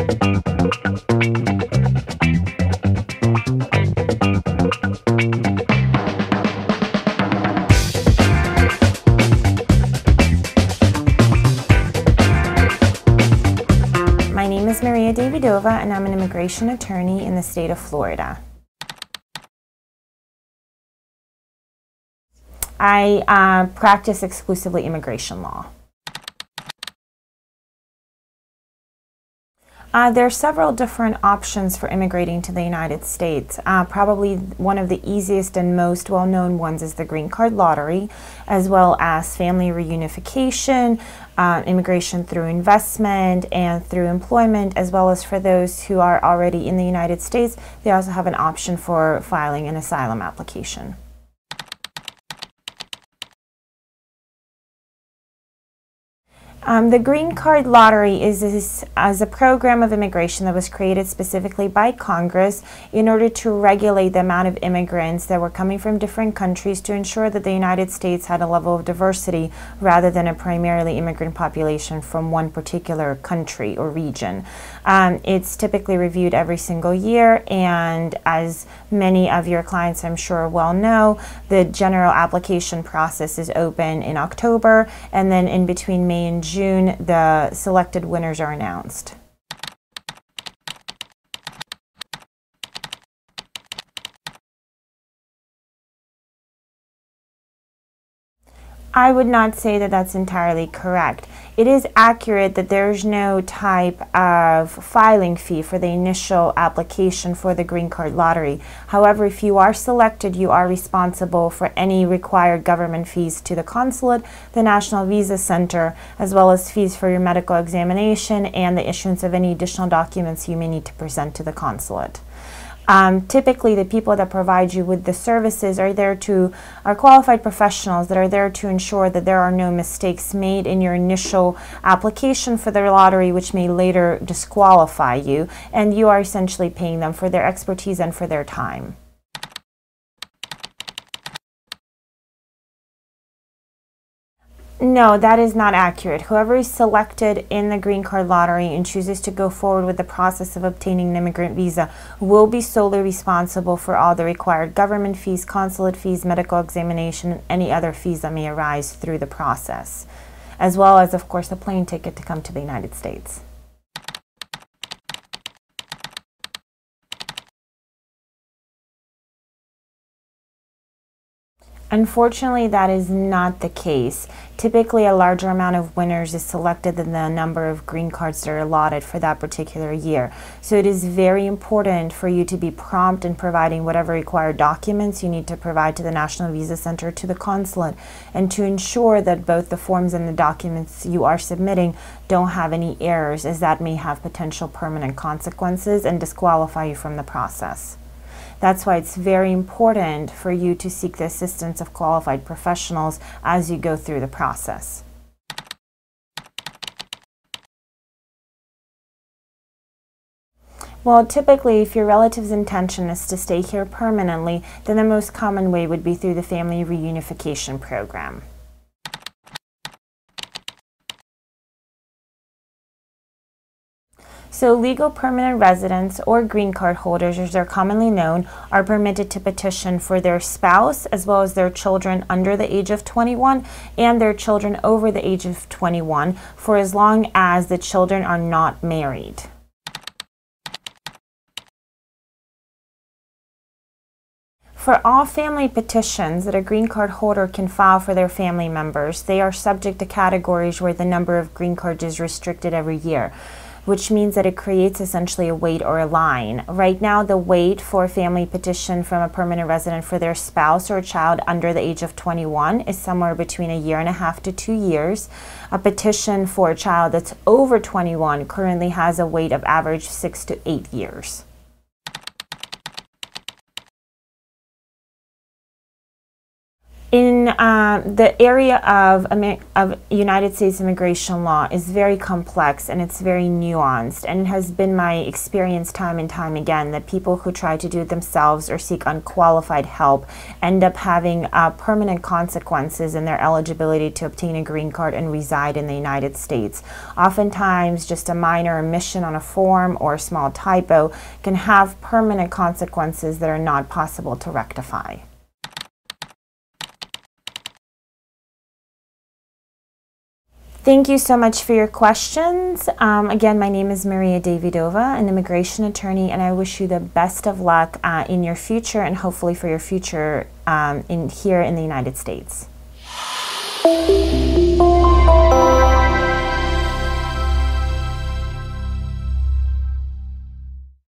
My name is Davidova, and I'm an immigration attorney in the state of Florida. I practice exclusively immigration law. There are several different options for immigrating to the United States. Probably one of the easiest and most well-known ones is the green card lottery, as well as family reunification, immigration through investment and through employment, as well as for those who are already in the United States, they also have an option for filing an asylum application. The Green Card Lottery is a program of immigration that was created specifically by Congress in order to regulate the amount of immigrants that were coming from different countries to ensure that the United States had a level of diversity rather than a primarily immigrant population from one particular country or region. It's typically reviewed every single year, and as many of your clients I'm sure well know, the general application process is open in October, and then in between May and June, the selected winners are announced. I would not say that that's entirely correct. It is accurate that there's no type of filing fee for the initial application for the Green Card Lottery. However, if you are selected, you are responsible for any required government fees to the consulate, the National Visa Center, as well as fees for your medical examination and the issuance of any additional documents you may need to present to the consulate. Typically, the people that provide you with the services are qualified professionals that are there to ensure that there are no mistakes made in your initial application for the lottery, which may later disqualify you, and you are essentially paying them for their expertise and for their time. No, that is not accurate. Whoever is selected in the Green Card Lottery and chooses to go forward with the process of obtaining an immigrant visa will be solely responsible for all the required government fees, consulate fees, medical examination, and any other fees that may arise through the process, as well as, of course, a plane ticket to come to the United States. Unfortunately, that is not the case. Typically, a larger amount of winners is selected than the number of green cards that are allotted for that particular year. So it is very important for you to be prompt in providing whatever required documents you need to provide to the National Visa Center, to the consulate, and to ensure that both the forms and the documents you are submitting don't have any errors, as that may have potential permanent consequences and disqualify you from the process. That's why it's very important for you to seek the assistance of qualified professionals as you go through the process. Well, typically, if your relative's intention is to stay here permanently, then the most common way would be through the family reunification program. So legal permanent residents, or green card holders as they're commonly known, are permitted to petition for their spouse as well as their children under the age of 21 and their children over the age of 21 for as long as the children are not married. For all family petitions that a green card holder can file for their family members, they are subject to categories where the number of green cards is restricted every year, which means that it creates essentially a wait or a line. Right now, the wait for a family petition from a permanent resident for their spouse or child under the age of 21 is somewhere between 1.5 years to 2 years. A petition for a child that's over 21 currently has a wait of average 6 to 8 years. In the area of United States immigration law is very complex and it's very nuanced, and it has been my experience time and time again that people who try to do it themselves or seek unqualified help end up having permanent consequences in their eligibility to obtain a green card and reside in the United States. Oftentimes just a minor omission on a form or a small typo can have permanent consequences that are not possible to rectify. Thank you so much for your questions. Again, my name is Maria Davidova, an immigration attorney, and I wish you the best of luck in your future and hopefully for your future here in the United States.